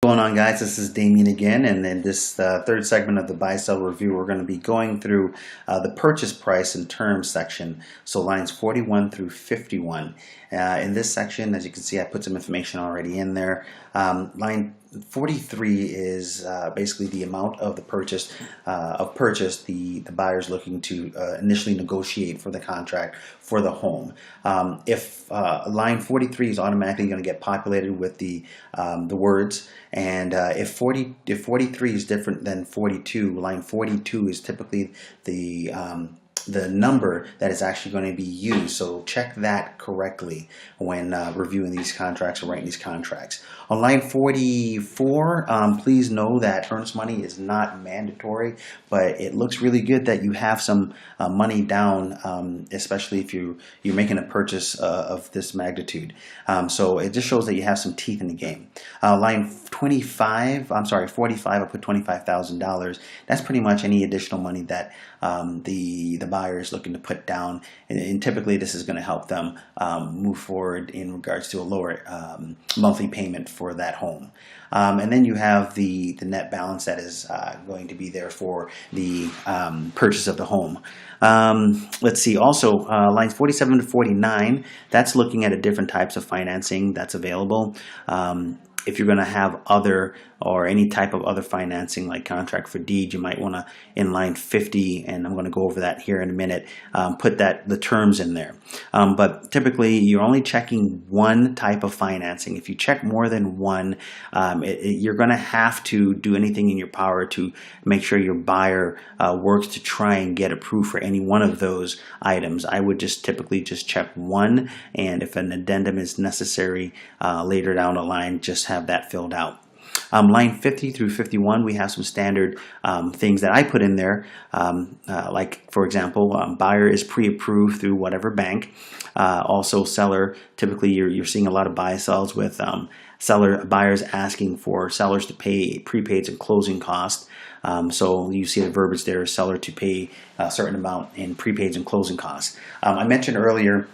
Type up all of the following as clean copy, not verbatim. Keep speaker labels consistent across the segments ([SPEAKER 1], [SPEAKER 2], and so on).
[SPEAKER 1] Going on, guys? This is Damien again, and in this third segment of the buy-sell review, we're going to be going through the purchase price and terms section, so lines 41 through 51. In this section, as you can see, I put some information already in there. Line 43 is basically the amount of the purchase the buyer's looking to initially negotiate for the contract for the home. If line 43 is automatically going to get populated with the words, and if 43 is different than 42, line 42 is typically the number that is actually going to be used. So check that correctly when reviewing these contracts or writing these contracts. On line 44, please know that earnest money is not mandatory, but it looks really good that you have some money down, especially if you're making a purchase of this magnitude. So it just shows that you have some teeth in the game. Line 45, I put $25,000. That's pretty much any additional money that the buyer is looking to put down, and typically this is going to help them move forward in regards to a lower monthly payment for that home. And then you have the net balance that is going to be there for the purchase of the home. Let's see, also lines 47 to 49, that's looking at different types of financing that's available. If you're going to have other or any type of other financing like contract for deed, you might want to, in line 50, and I'm going to go over that here in a minute, put the terms in there. But typically you're only checking one type of financing. If you check more than one, you're going to have to do anything in your power to make sure your buyer works to try and get approved for any one of those items. I would just typically just check one, and if an addendum is necessary later down the line, just have that filled out. Line 50 through 51, we have some standard things that I put in there, like, for example, buyer is pre-approved through whatever bank. Also, seller, typically you're seeing a lot of buy-sells with buyers asking for sellers to pay prepaids and closing costs. So you see the verbiage there, seller to pay a certain amount in prepaids and closing costs. I mentioned earlier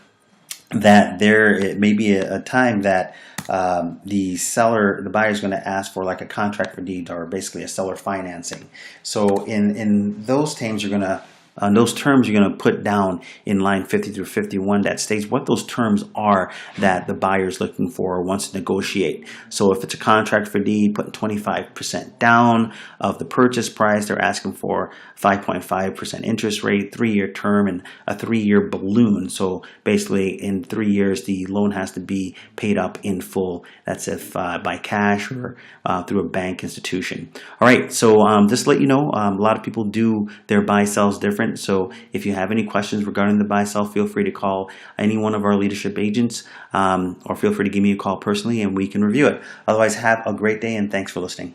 [SPEAKER 1] that it may be a time that the buyer is going to ask for like a contract for deed, or basically a seller financing. So in those terms, you're going to put down in line 50 through 51 that states what those terms are that the buyer is looking for or wants to negotiate. So if it's a contract for deed, putting 25% down of the purchase price, they're asking for 5.5% interest rate, 3-year term, and a 3-year balloon. So basically in 3 years, the loan has to be paid up in full. That's if by cash or through a bank institution. All right, so just to let you know, a lot of people do their buy-sells different. So if you have any questions regarding the buy-sell, feel free to call any one of our leadership agents, or feel free to give me a call personally and we can review it. Otherwise, have a great day and thanks for listening.